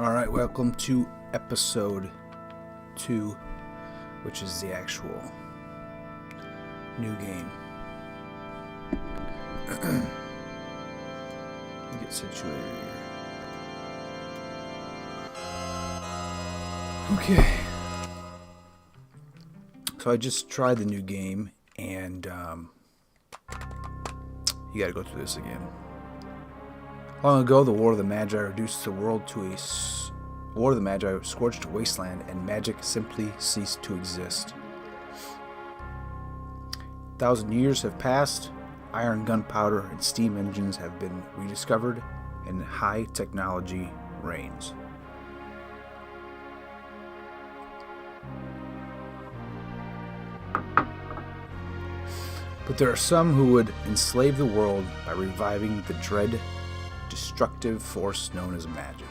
Alright, welcome to episode 2, which is the actual new game. Let me get situated here. Okay. So I just tried the new game, and you gotta go through this again. Long ago, the War of the Magi reduced the world to a scorched wasteland, and magic simply ceased to exist. 1,000 years have passed. Iron gunpowder and steam engines have been rediscovered, and high technology reigns. But there are some who would enslave the world by reviving the dread, destructive force known as magic.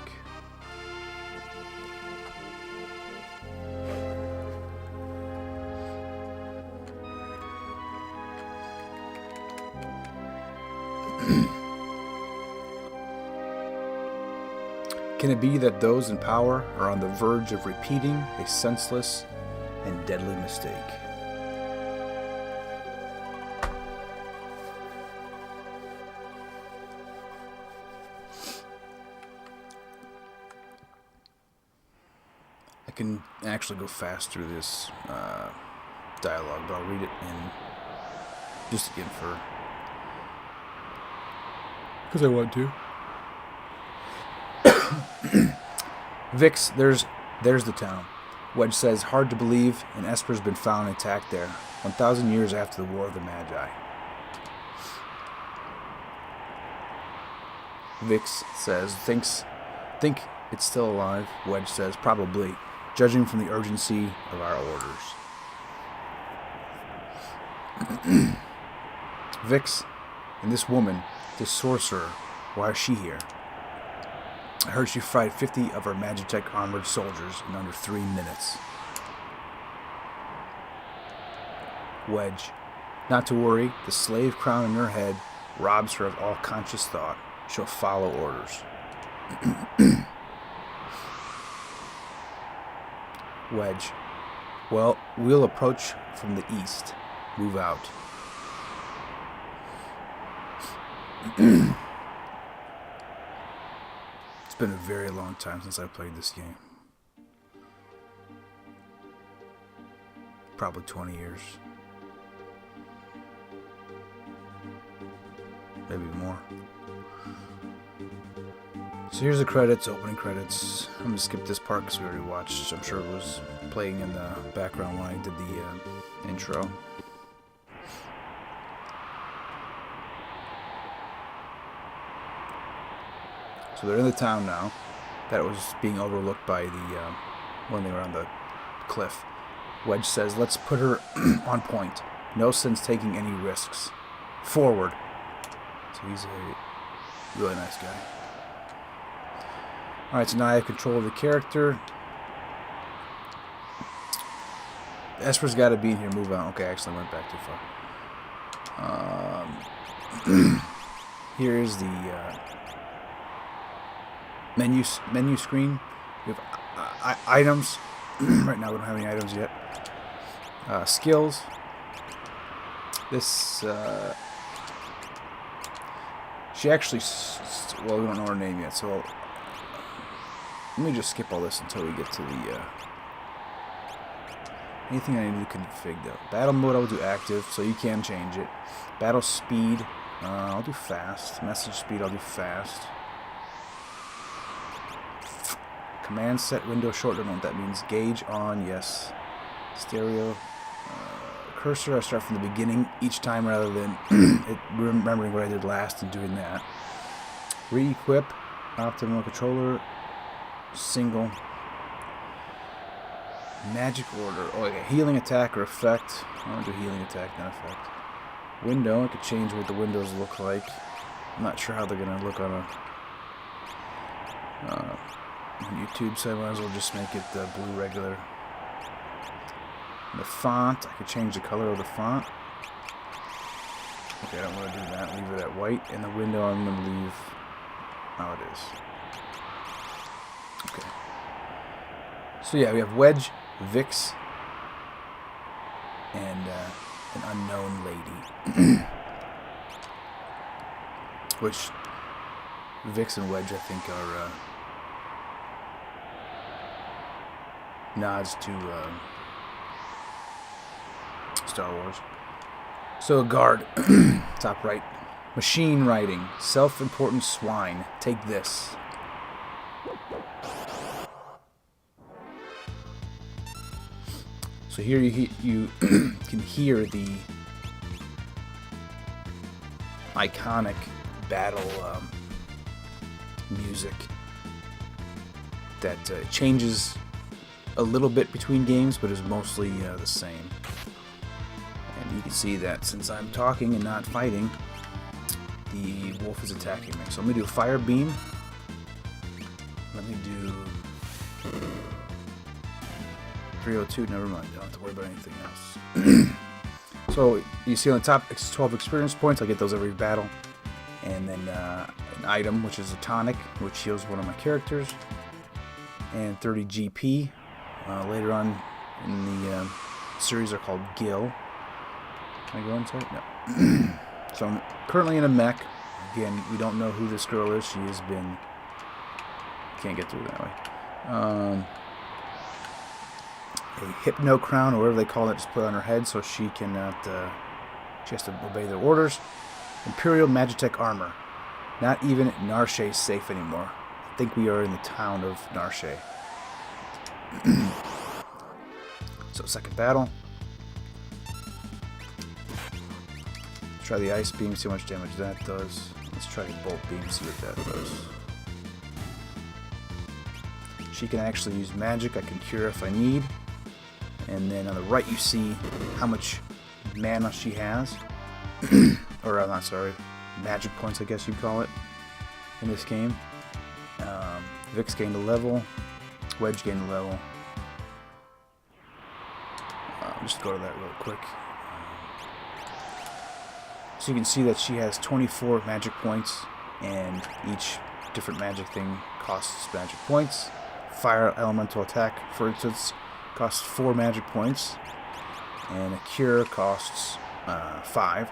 Can it be that those in power are on the verge of repeating a senseless and deadly mistake? I can actually go fast through this dialogue, but I'll read it in just again because I want to. Vix, there's the town. Wedge says, hard to believe, an Esper's been found intact there, 1,000 years after the War of the Magi. Vix says, think it's still alive. Wedge says, probably, judging from the urgency of our orders. Vix, and this woman, this sorcerer, why is she here? I heard she fried 50 of our Magitech armored soldiers in under 3 minutes. Wedge, not to worry, the slave crown in her head robs her of all conscious thought. She'll follow orders. Wedge, well, we'll approach from the east. Move out. It's been a very long time since I played this game. Probably 20 years. Maybe more. So here's the credits, opening credits. I'm going to skip this part because we already watched. I'm sure it was playing in the background when I did the intro. So they're in the town now. That was being overlooked by the when they were on the cliff. Wedge says, let's put her on point. No sense taking any risks. Forward. So he's a really nice guy. Alright, so now I have control of the character. Esper's got to be in here. Move on. Okay, I actually went back too far. Here is the menu screen. We have items. Right now we don't have any items yet. Skills. This she actually well, we don't know her name yet, so let me just skip all this until we get to the anything I need to config though. Battle mode I will do active, so you can change it. Battle speed I'll do fast. Message speed I'll do fast. Command set window short, don't know what that means. Gauge on, yes. Stereo. Cursor, I start from the beginning each time rather than remembering what I did last and doing that. Re-equip. Optimal controller. Single. Magic order. Oh, okay. Healing attack or effect. I want to do healing attack, not effect. Window. I could change what the windows look like. I'm not sure how they're going to look on YouTube, so I might as well just make it blue regular. The font, I could change the color of the font. Okay, I don't want to do that. Leave it at white. And the window I'm going to leave how it is. Okay. So yeah, we have Wedge, Vix, and an unknown lady. Which Vix and Wedge, I think, are nods to Star Wars. So, guard, top right. Machine writing, self-important swine. Take this. So here you can hear the iconic battle music that changes a little bit between games, but is mostly the same. And you can see that since I'm talking and not fighting, the wolf is attacking me. So I'm going to do a fire beam. Let me do 302. Never mind. I don't have to worry about anything else. So you see on the top, it's 12 experience points. I get those every battle. And then an item, which is a tonic, which heals one of my characters. And 30 GP. Later on in the series are called Gil. Can I go inside? No. So I'm currently in a mech. Again, we don't know who this girl is. She has been... Can't get through that way. A hypno crown, or whatever they call it, just put on her head so she cannot... she has to obey their orders. Imperial Magitech armor. Not even Narshe is safe anymore. I think we are in the town of Narshe. So second battle. Let's try the ice beam, see how much damage that does. Let's try the bolt beam, see what that does. She can actually use magic. I can cure if I need. And then on the right you see how much mana she has. Or I'm not sorry, magic points I guess you'd call it in this game. Vix gained a level. Wedge gained a level. Just go to that real quick. So you can see that she has 24 magic points, and each different magic thing costs magic points. Fire elemental attack, for instance, costs 4 magic points, and a cure costs 5.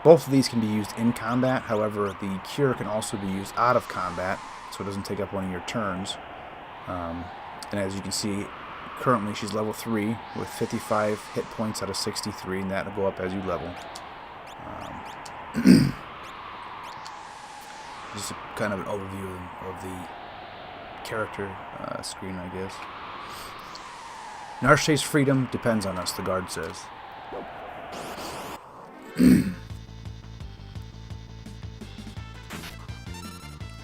Both of these can be used in combat. However, the cure can also be used out of combat, so it doesn't take up one of your turns. And as you can see, currently she's level 3 with 55 hit points out of 63, and that will go up as you level. Just kind of an overview of the character screen, I guess. Narshe's freedom depends on us, the guard says.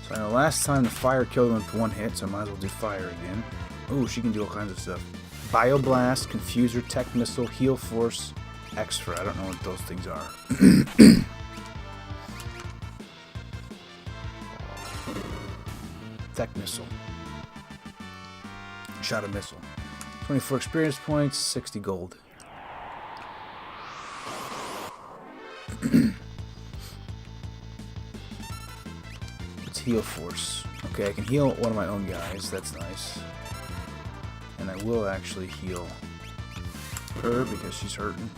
So I know last time the fire killed him with 1 hit, so I might as well do fire again. Ooh, she can do all kinds of stuff. Bioblast, Confuser, Tech Missile, Heal Force, Extra. I don't know what those things are. Tech Missile. Shot a missile. 24 experience points, 60 gold. It's Heal Force. Okay, I can heal one of my own guys. That's nice. And I will actually heal her because she's hurting.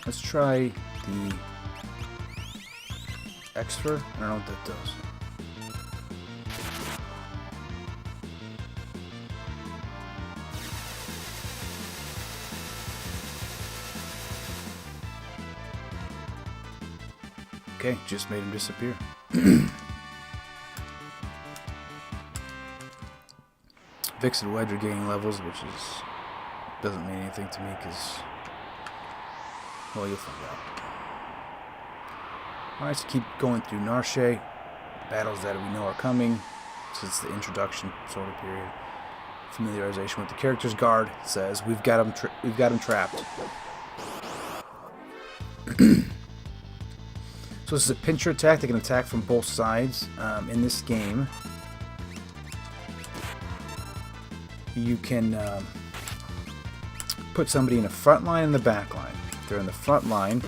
Let's try the Extra. I don't know what that does. Okay, just made him disappear. Vix and Wedge are gaining levels, which doesn't mean anything to me because, well, you'll find out. Alright, so keep going through Narshe. Battles that we know are coming. So it's the introduction sort of period. Familiarization with the characters. Guard says we've got him trapped. So this is a pincher attack. They can attack from both sides. In this game, you can put somebody in the front line and the back line. If they're in the front line,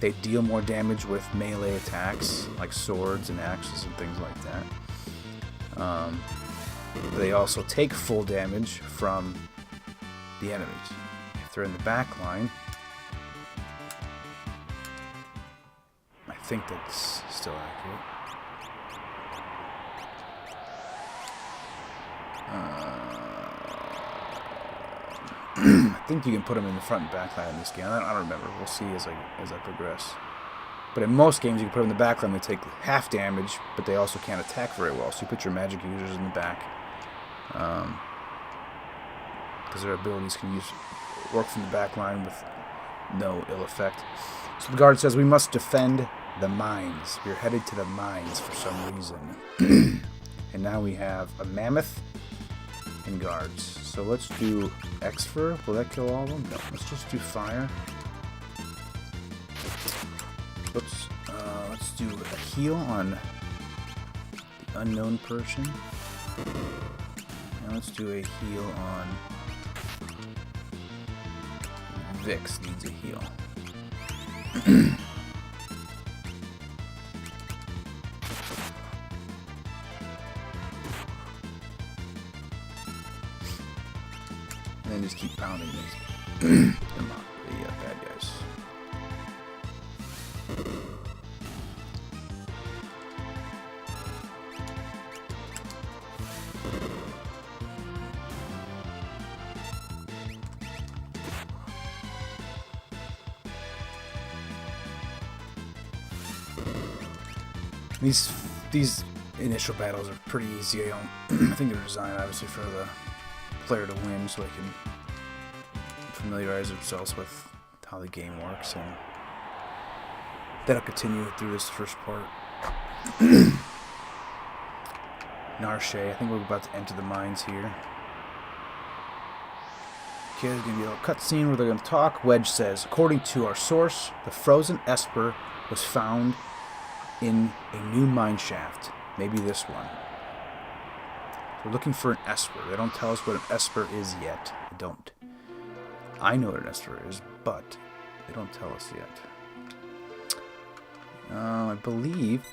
They deal more damage with melee attacks, like swords and axes and things like that. They also take full damage from the enemies. If they're in the back line, I think that's still accurate. I think you can put them in the front and back line in this game. I don't remember. We'll see as I progress. But in most games, you can put them in the back line. They take half damage, but they also can't attack very well. So you put your magic users in the back, because their abilities can work from the back line with no ill effect. So the guard says, we must defend the mines. We're headed to the mines for some reason. And now we have a mammoth and guards. So let's do Exfer. Will that kill all of them? No. Let's just do fire. Whoops. Let's do a heal on the unknown person. And let's do a heal on Vix. Needs a heal. And then just keep pounding these the bad guys. These initial battles are pretty easy. I think they're designed obviously for the player to win, so they can familiarize themselves with how the game works, and that'll continue through this first part. Narshe, I think we're about to enter the mines here. Okay, there's going to be a little cutscene where they're going to talk. Wedge says, according to our source, the frozen Esper was found in a new mine shaft. Maybe this one. We're looking for an Esper. They don't tell us what an Esper is yet. They don't. I know what an Esper is, but they don't tell us yet. I believe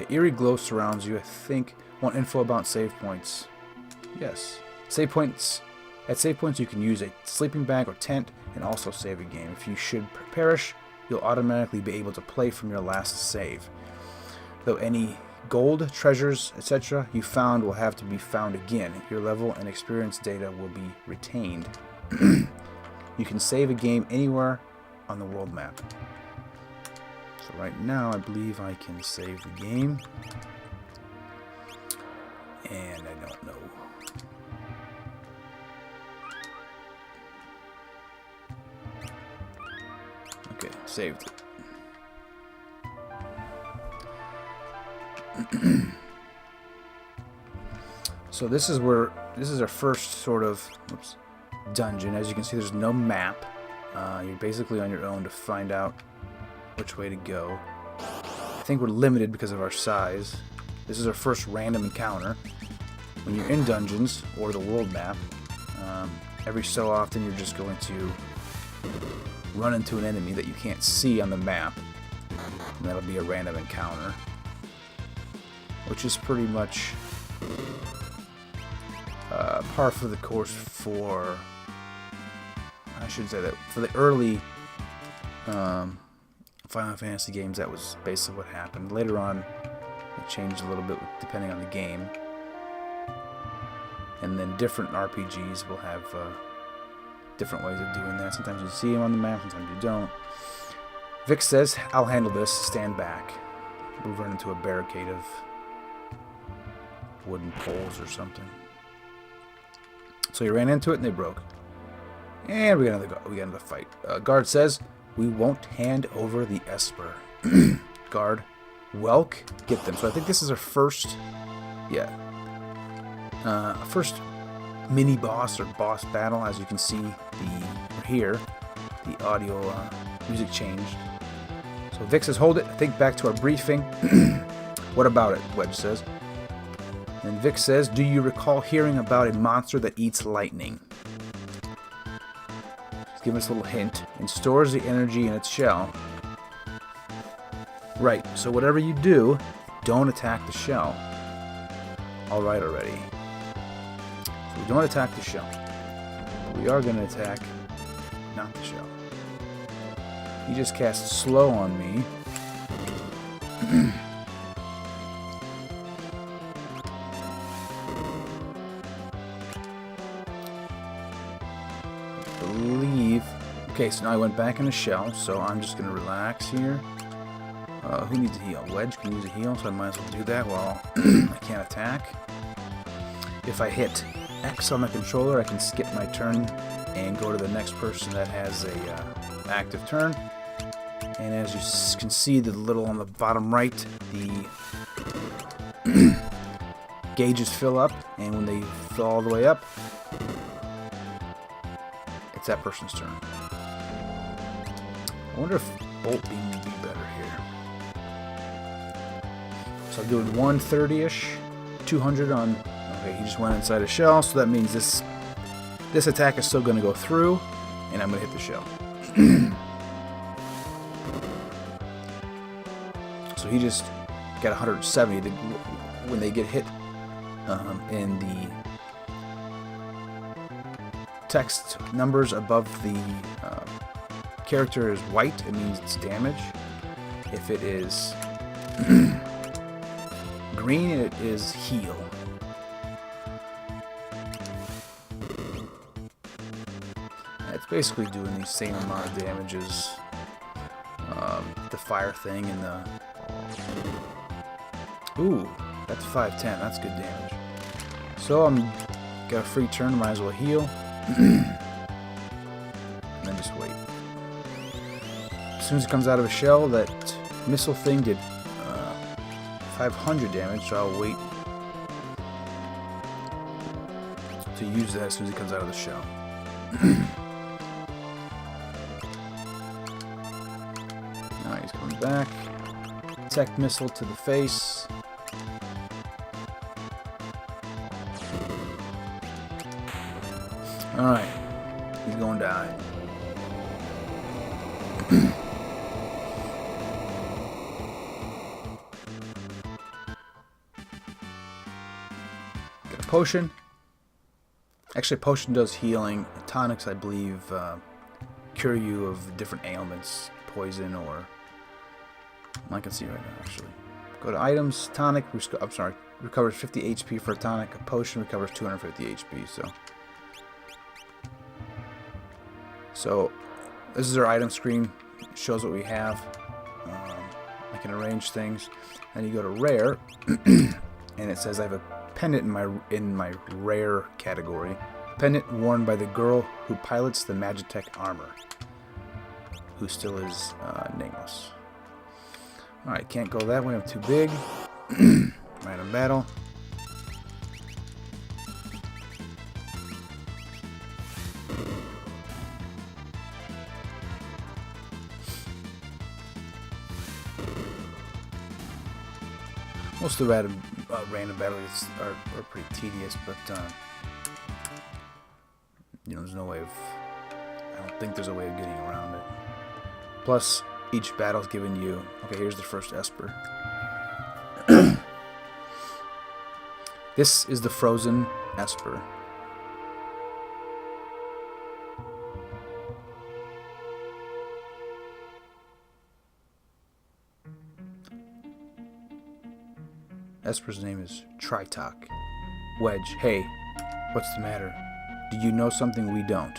an eerie glow surrounds you. I think. Want info about save points? Yes. Save points. At save points, you can use a sleeping bag or tent and also save a game. If you should perish, you'll automatically be able to play from your last save. Though any gold, treasures, etc. you found will have to be found again. Your level and experience data will be retained. You can save a game anywhere on the world map. So right now, I believe I can save the game. And I don't know. Okay, saved it. So this is our first sort of dungeon. As you can see, there's no map. You're basically on your own to find out which way to go. I think we're limited because of our size. This is our first random encounter. When you're in dungeons or the world map, every so often you're just going to run into an enemy that you can't see on the map, and that'll be a random encounter, which is pretty much par for the course for, I shouldn't say that, for the early Final Fantasy games. That was basically what happened. Later on, it changed a little bit depending on the game, and then different RPGs will have different ways of doing that. Sometimes you see them on the map, sometimes you don't. Vic says, I'll handle this, stand back. We'll run into a barricade of wooden poles or something. So you ran into it and they broke. And we got another fight. Guard says, we won't hand over the Esper. Guard, Welk, get them. So I think this is our first, first mini boss or boss battle. As you can see, the audio music changed. So Vic says, hold it. Think back to our briefing. What about it? Wedge says. And Vic says, do you recall hearing about a monster that eats lightning? giving us a little hint, and stores the energy in its shell. Right, so whatever you do, don't attack the shell. Alright already. So we don't attack the shell. But we are going to attack not the shell. He just cast slow on me. Okay, so now I went back in the shell, so I'm just going to relax here. Who needs a heal? Wedge can use a heal, so I might as well do that while I can't attack. If I hit X on the controller, I can skip my turn and go to the next person that has a active turn. And as you can see, the little on the bottom right, the gauges fill up, and when they fill all the way up, it's that person's turn. I wonder if Bolt Beam would be better here. So I'm doing 130-ish, 200 on... Okay, he just went inside a shell, so that means this attack is still going to go through, and I'm going to hit the shell. So he just got 170. When they get hit in the text numbers above the character is white, it means it's damage. If it is green, it is heal. It's basically doing the same amount of damage as the fire thing and the... Ooh, that's 510. That's good damage. So I'm got a free turn, might as well heal. And then just wait. As soon as it comes out of a shell, that missile thing did 500 damage, so I'll wait to use that as soon as it comes out of the shell. Now he's coming back. Tech missile to the face. Alright, he's going to die. Get a potion. Actually, a potion does healing. Tonics, I believe, cure you of different ailments, poison, or... I can see right now, actually. Go to items, tonic, I'm sorry, recovers 50 HP for a tonic. A potion recovers 250 HP, So, this is our item screen. It shows what we have. I can arrange things. Then you go to rare, and it says I have a pendant in my rare category. Pendant worn by the girl who pilots the Magitech armor, who still is nameless. Alright, can't go that way, I'm too big. Random battle. Most of the random battles are pretty tedious, but you know, there's no way of... I don't think there's a way of getting around it. Plus, each battle's giving you... Okay, here's the first Esper. This is the frozen Esper. Esper's name is Tritok. Wedge, hey, what's the matter? Do you know something we don't?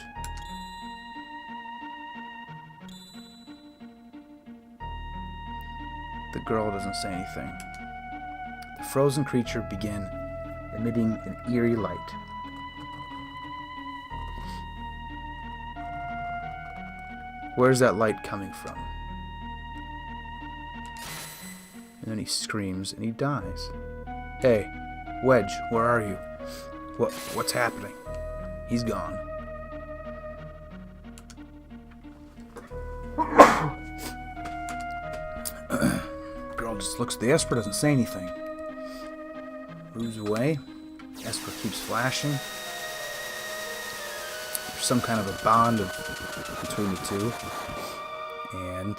The girl doesn't say anything. The frozen creature began emitting an eerie light. Where's that light coming from? And then he screams and he dies. Hey, Wedge, where are you? What's happening? He's gone. Girl just looks at the Esper, doesn't say anything. Moves away. Esper keeps flashing. For some kind of a bond between the two. And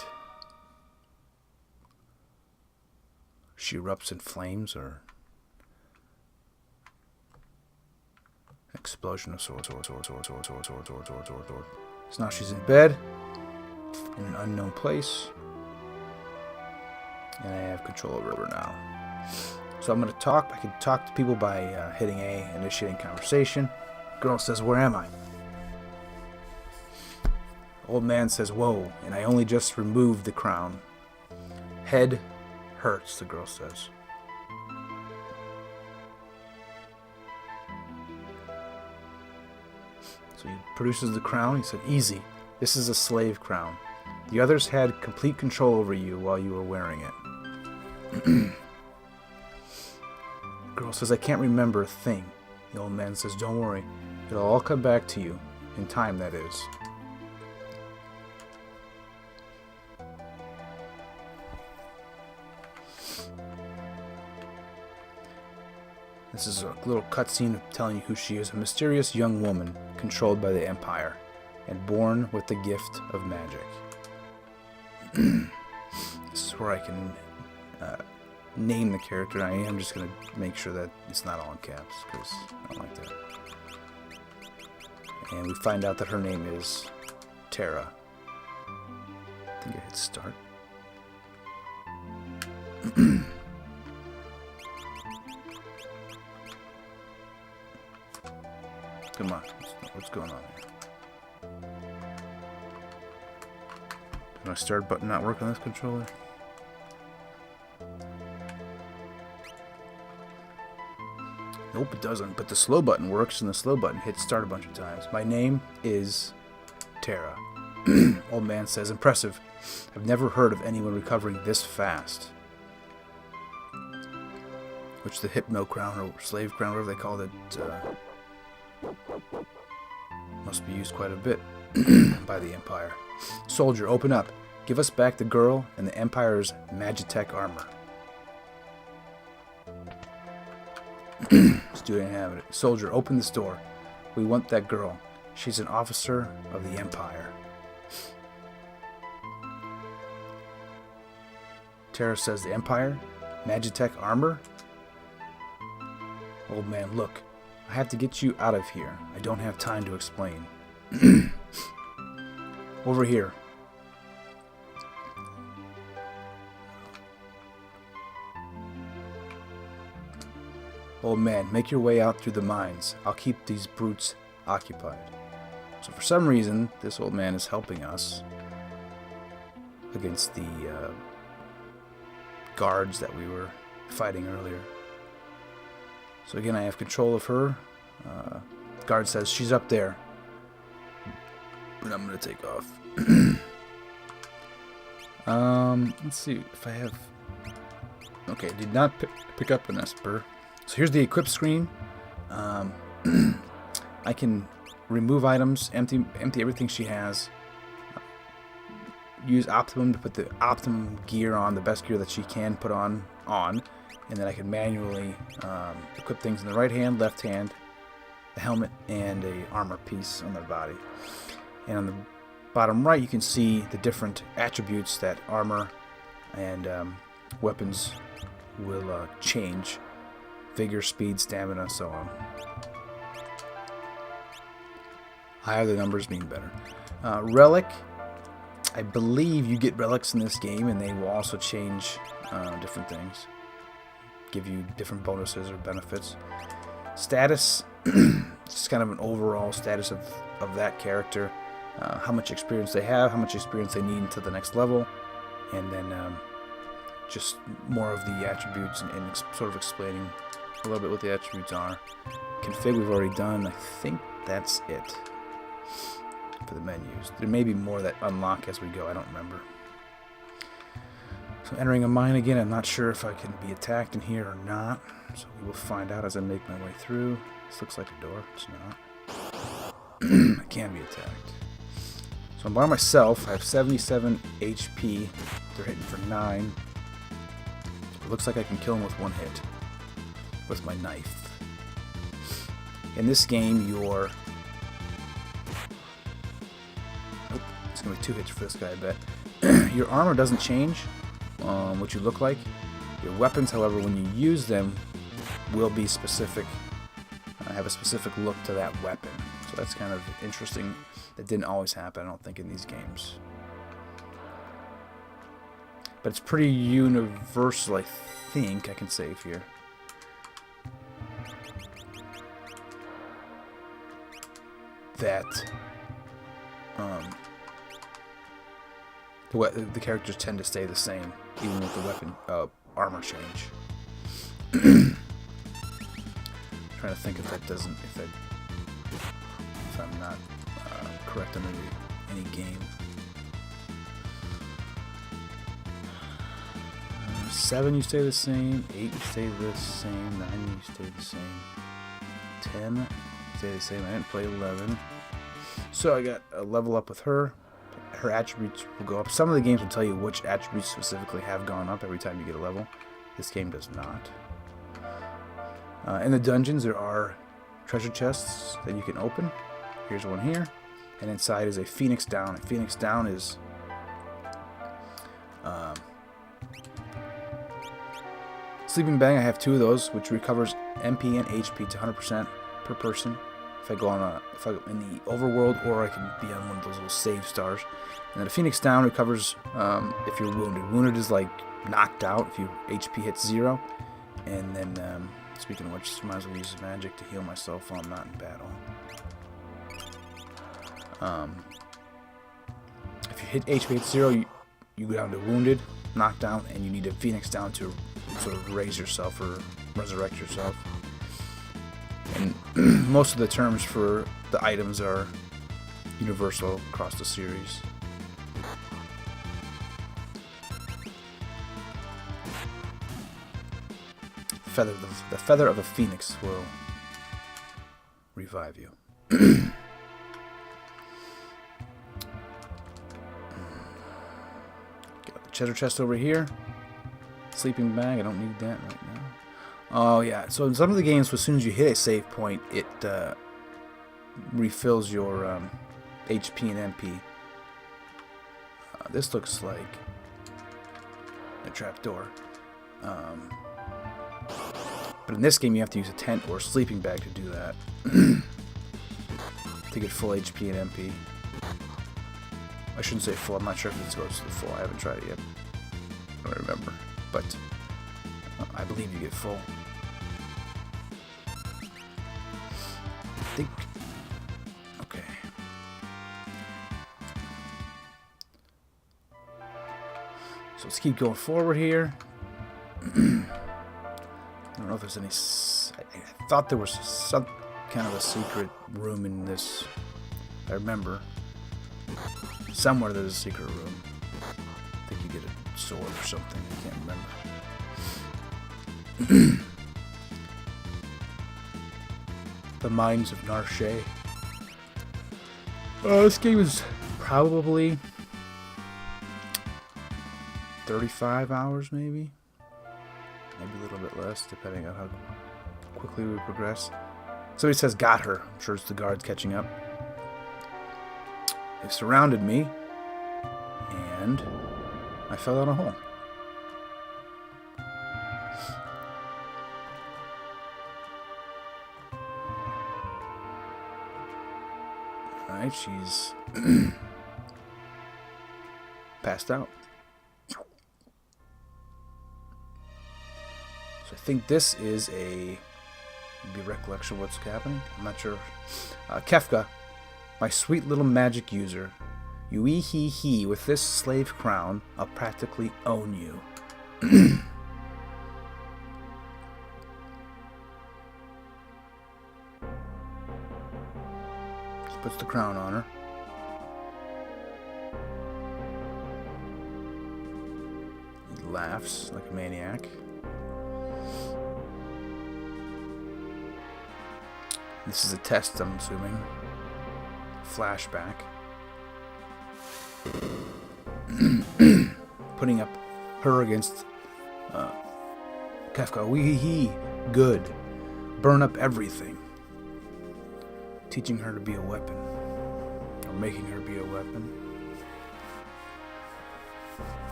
she erupts in flames, or explosion of swords. So now she's in bed in an unknown place, and I have control over her now. So I'm going to talk. I can talk to people by hitting A, initiating conversation. Girl says, "Where am I?" Old man says, "Whoa, and I only just removed the crown." Head hurts, the girl says. So he produces the crown. He said, "Easy. This is a slave crown. The others had complete control over you while you were wearing it." Girl says, "I can't remember a thing." The old man says, "Don't worry. It'll all come back to you. In time, that is." This is a little cutscene telling you who she is. A mysterious young woman controlled by the Empire and born with the gift of magic. This is where I can name the character. I am just going to make sure that it's not all in caps, because I don't like that. And we find out that her name is Tara. I think I hit start. Come on, what's going on here? Is my start button not work on this controller? Nope, it doesn't, but the slow button works, and the slow button hits start a bunch of times. My name is Tara. Old man says, "Impressive. I've never heard of anyone recovering this fast." Which the Hypno Crown, or Slave Crown, whatever they called it, must be used quite a bit by the Empire. "Soldier, open up. Give us back the girl and the Empire's Magitech armor." Student inhabitant. "Soldier, open this door. We want that girl. She's an officer of the Empire." Tara says, "The Empire? Magitech armor?" Old man, "Look. I have to get you out of here. I don't have time to explain." "Over here." "Old man, make your way out through the mines. I'll keep these brutes occupied." So for some reason, this old man is helping us against the guards that we were fighting earlier. So again, I have control of her. The guard says, "She's up there." But I'm going to take off. Let's see if I have... Okay, did not pick up an Esper. So here's the equip screen. I can remove items, empty everything she has. Use Optimum to put the optimum gear on, the best gear that she can put on. And then I can manually equip things in the right hand, left hand, the helmet, and a armor piece on their body. And on the bottom right, you can see the different attributes that armor and weapons will change. Vigor, speed, stamina, so on. Higher the numbers mean better. Relic. I believe you get relics in this game, and they will also change different things. Give you different bonuses or benefits. Status, just kind of an overall status of that character. How much experience they have, how much experience they need to the next level, and then just more of the attributes and sort of explaining a little bit what the attributes are. Config we've already done. I think that's it for the menus. There may be more that unlock as we go. I don't remember. So entering a mine again. I'm not sure if I can be attacked in here or not. So we will find out as I make my way through. This looks like a door. It's not. I can be attacked. So I'm by myself. I have 77 HP. They're hitting for 9. It looks like I can kill them with one hit with my knife. In this game, your going to be 2 hits for this guy, I bet. Your armor doesn't change what you look like. Your weapons, however, when you use them, will be specific. Have a specific look to that weapon. So that's kind of interesting. That didn't always happen, I don't think, in these games. But it's pretty universal, I think. I can save here. That the characters tend to stay the same, even with the weapon armor change. Trying to think if that doesn't, if I'm not correct on any game. 7 you stay the same, 8 you stay the same, 9 you stay the same, 10 stay the same. I didn't play 11, so I got a level up with her. Her attributes will go up. Some of the games will tell you which attributes specifically have gone up every time you get a level. This game does not. In the dungeons, there are treasure chests that you can open. Here's one here, and inside is a Phoenix Down. A Phoenix Down is sleeping bag. I have 2 of those, which recovers MP and HP to 100% per person. If I go on if I'm in the overworld, or I can be on one of those little save stars. And then a Phoenix Down recovers if you're wounded. Wounded is like knocked out if your HP hits 0. And then, speaking of which, might as well use magic to heal myself while I'm not in battle. If you hit HP hits 0, you go down to wounded, knocked down, and you need a Phoenix Down to sort of raise yourself or resurrect yourself. And most of the terms for the items are universal across the series. The feather of a phoenix will revive you. Got the treasure chest over here. Sleeping bag, I don't need that right now. Oh yeah, so in some of the games, as soon as you hit a save point, it refills your HP and MP. This looks like a trapdoor. But in this game, you have to use a tent or a sleeping bag to do that. To get full HP and MP. I shouldn't say full, I'm not sure if it goes to the full. I haven't tried it yet. I don't remember. But I believe you get full. I think. Okay. So let's keep going forward here. I don't know if there's any. I thought there was some kind of a secret room in this. I remember. Somewhere there's a secret room. I think you get a sword or something. I can't remember. The Mines of Narshe. This game is probably 35 hours, maybe a little bit less, depending on how quickly we progress. Somebody says, got her. I'm sure it's the guards catching up. They surrounded me, and I fell down a hole. Alright, she's passed out. So I think this is a maybe recollection of what's happening. I'm not sure. Kefka, my sweet little magic user. You he. With this slave crown, I'll practically own you. She puts the crown on her. He laughs like a maniac. This is a test, I'm assuming. Flashback. Putting up her against Kefka. Wee-hee. Good. Burn up everything. Teaching her to be a weapon. Or making her be a weapon.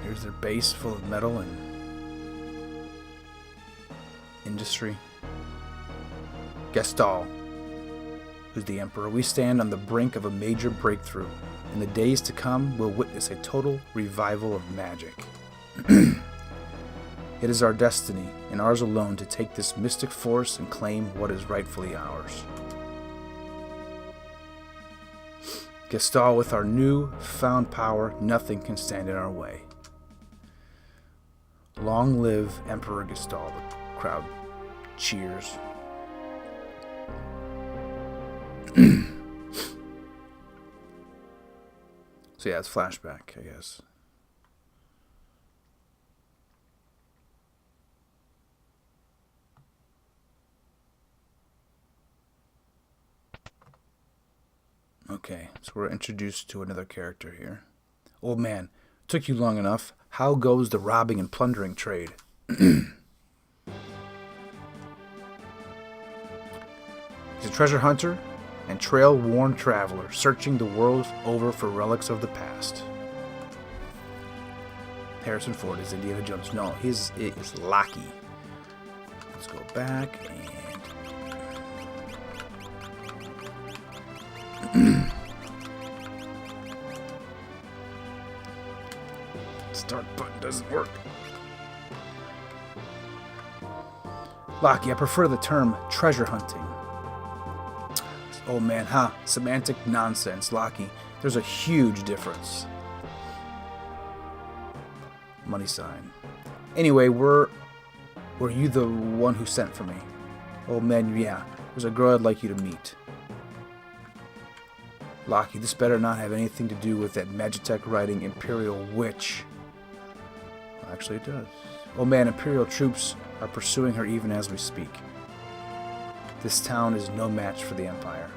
Here's their base full of metal and industry. Gestal, who's the emperor. We stand on the brink of a major breakthrough. In the days to come, we'll witness a total revival of magic. It is our destiny, and ours alone, to take this mystic force and claim what is rightfully ours. Gestal, with our new found power, nothing can stand in our way. Long live Emperor Gestal. The crowd cheers. So yeah, it's flashback, I guess. Okay, so we're introduced to another character here. Old man, took you long enough. How goes the robbing and plundering trade? He's a treasure hunter and trail-worn traveler, searching the world over for relics of the past. Harrison Ford is Indiana Jones. No, it is Locky. Let's go back and... Start button doesn't work. Locky, I prefer the term treasure hunting. Oh man, semantic nonsense, Locky. There's a huge difference. Money sign. Anyway, were you the one who sent for me? Oh man, yeah. There's a girl I'd like you to meet. Locky, this better not have anything to do with that Magitech writing Imperial Witch. Well, actually it does. Oh man, Imperial troops are pursuing her even as we speak. This town is no match for the Empire.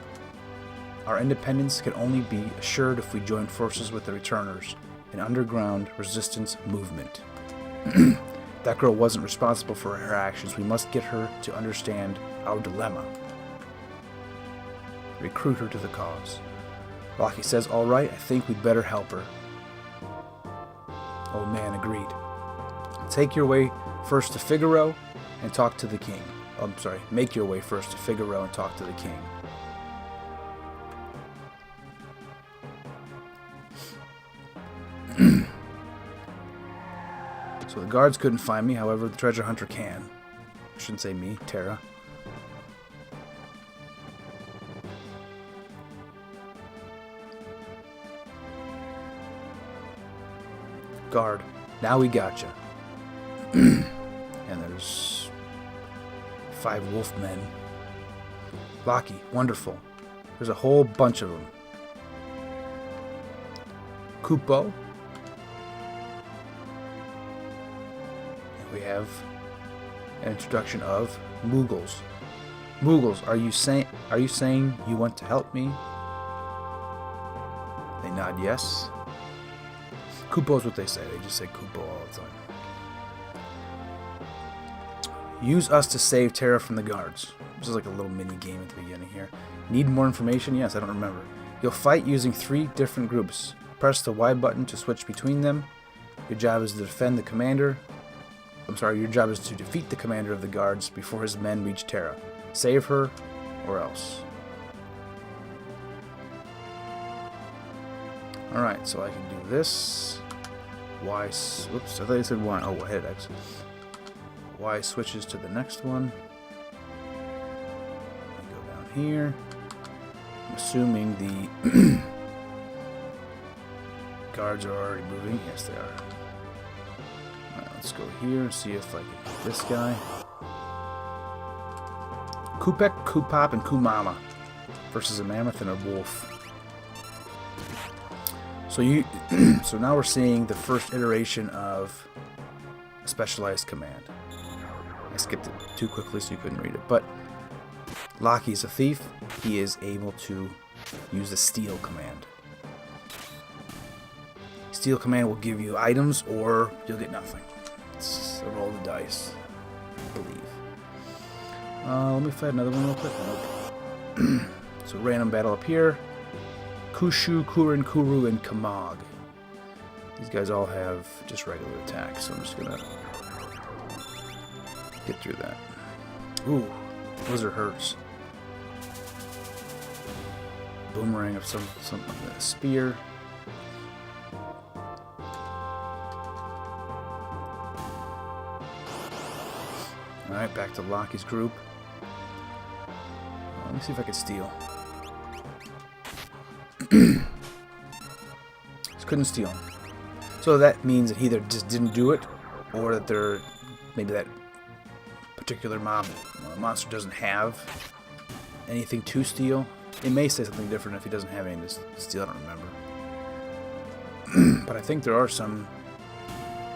Our independence can only be assured if we join forces with the Returners, an underground resistance movement. That girl wasn't responsible for her actions. We must get her to understand our dilemma. Recruit her to the cause. Locky says, all right, I think we'd better help her. Old man agreed. Take your way first to Figaro and talk to the king. Oh, I'm sorry, make your way first to Figaro and talk to the king. So the guards couldn't find me, however, the treasure hunter can. I shouldn't say me, Tara. Guard, now we gotcha. And there's 5 wolf men. Locky, wonderful. There's a whole bunch of them. Kupo. And we have an introduction of Moogles. Moogles, are you saying you want to help me? They nod yes. Kupo is what they say. They just say Kupo all the time. Use us to save Tara from the guards. This is like a little mini game at the beginning here. Need more information? Yes, I don't remember. You'll fight using 3 different groups. Press the Y button to switch between them. Your job is to defend the commander. Your job is to defeat the commander of the guards before his men reach Tara. Save her, or else. Alright, so I can do this. Y, whoops, I thought you said Y. Oh, I hit X. Y switches to the next one. We go down here. I'm assuming the guards are already moving. Yes, they are. Alright, let's go here and see if I can hit this guy. Kupek, Kupop, and Kumama versus a mammoth and a wolf. So now we're seeing the first iteration of a specialized command. I skipped it too quickly so you couldn't read it. But Locky's a thief. He is able to use the steal command. Steal command will give you items or you'll get nothing. It's a roll of the dice, I believe. Let me fight another one real quick. Nope. So random battle up here. Kushu, Kurin, Kuru, and Kamag. These guys all have just regular attacks, so I'm just gonna get through that. Ooh, Blizzard hurts. Boomerang of some spear. Alright, back to Loki's group. Let me see if I can steal. Just couldn't steal him. So that means that he either just didn't do it, or that maybe that particular monster doesn't have anything to steal. It may say something different if he doesn't have anything to steal, I don't remember. But I think there are some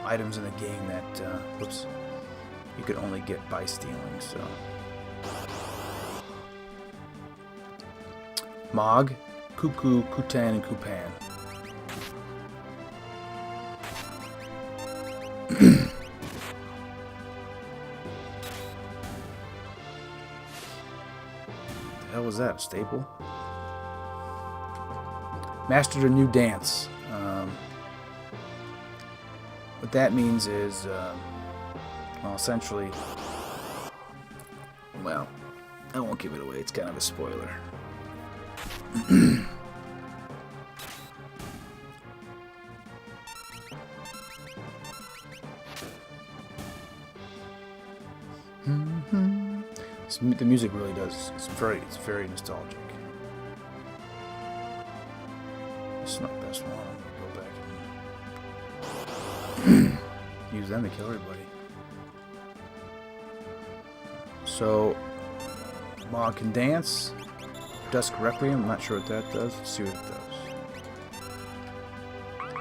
items in the game that, whoops, you could only get by stealing, so. Mog, Kuku, Kutan, and Kupan. The hell was that? A staple? Mastered a new dance. What that means is, well, essentially, well, I won't give it away. It's kind of a spoiler. The music really does. It's very nostalgic. It's not the best one. I'm gonna go back and use them to kill everybody. So, Mog can dance. Dusk Requiem. I'm not sure what that does. Let's see what it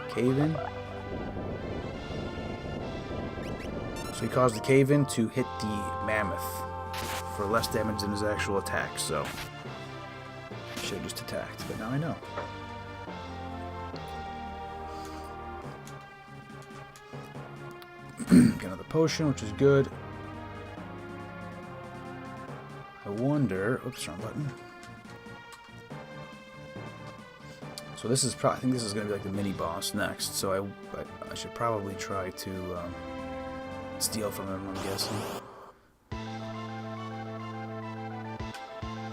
does. Cave in. So he caused the cave in to hit the mammoth for less damage than his actual attack, so I should have just attacked, but now I know. Get another potion, which is good. I wonder, oops, wrong button. So this is I think this is going to be like the mini boss next, so I should probably try to steal from him, I'm guessing.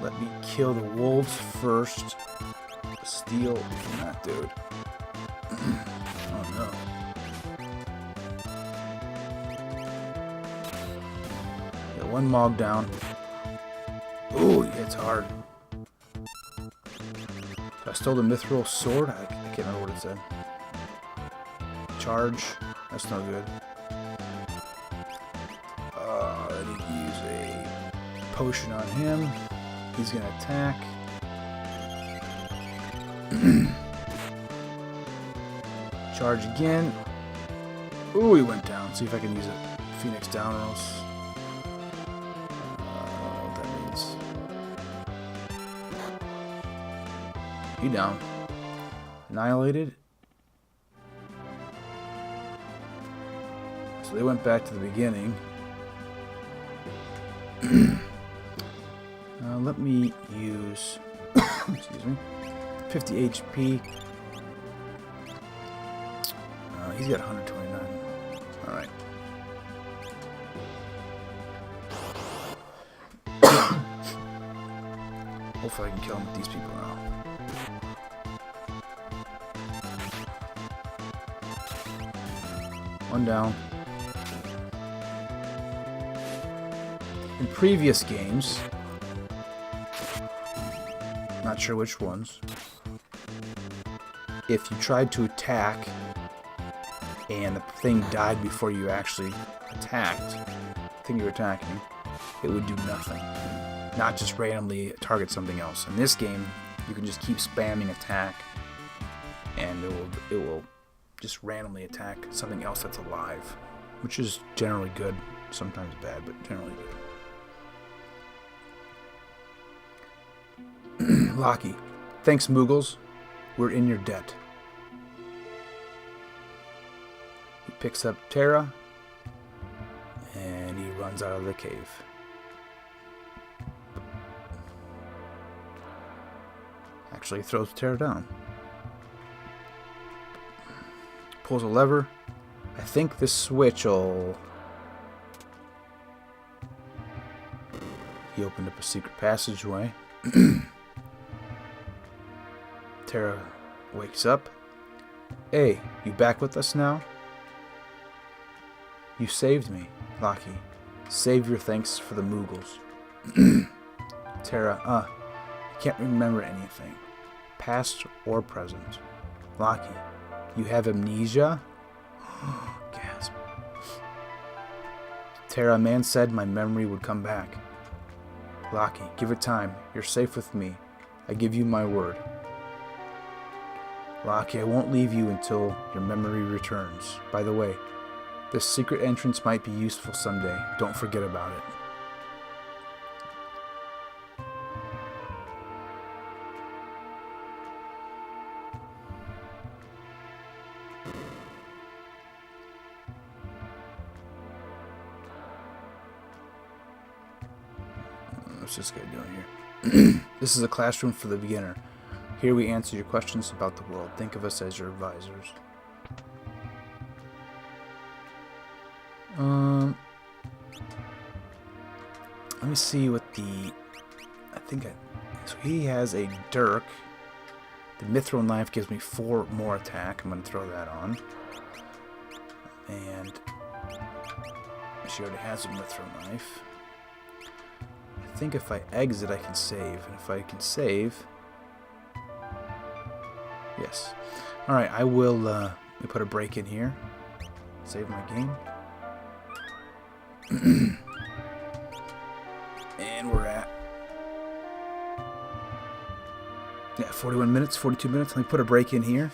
Let me kill the wolves first. Steal from that dude. Oh no. Got one Mog down. Ooh, he hits hard. I stole the mithril sword. I can't remember what it said. Charge. That's no good. I need to use a potion on him. He's gonna attack. Charge again. Ooh, he went down. See if I can use a Phoenix down or else. I don't know what that means. He down. Annihilated. So they went back to the beginning. Let me use, excuse me, 50 HP. He's got 129. Alright. Hopefully I can kill him with these people now. One down. In previous games, not sure which ones, if you tried to attack and the thing died before you actually attacked, the thing you were attacking, it would do nothing. Not just randomly target something else. In this game, you can just keep spamming attack and it will just randomly attack something else that's alive, which is generally good, sometimes bad, but generally good. Loki. Thanks, Moogles. We're in your debt. He picks up Terra, and he runs out of the cave. actually throws Terra down. Pulls a lever. I think this switch will... He opened up a secret passageway. Terra wakes up. Hey, you back with us now? You saved me, Lockie. Save your thanks for the Moogles. Terra, I can't remember anything. Past or present. Lockie, you have amnesia? Gasp. Terra, a man said my memory would come back. Lockie, give it time. You're safe with me. I give you my word. Lockie, I won't leave you until your memory returns. By the way, this secret entrance might be useful someday. Don't forget about it. What's this guy doing here? This is a classroom for the beginner. Here we answer your questions about the world. Think of us as your advisors. Let me see what the... So he has a dirk. The mithril knife gives me 4 more attack. I'm going to throw that on. And she already has a mithril knife. I think if I exit, I can save. And if I can save... Yes. Alright, I will let me put a break in here. Save my game. And we're at 41 minutes, 42 minutes. Let me put a break in here.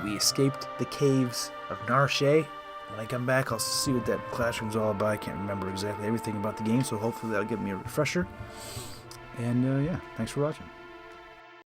We escaped the caves of Narshe. When I come back, I'll see what that classroom's all about. I can't remember exactly everything about the game, so hopefully that'll give me a refresher. And yeah, thanks for watching.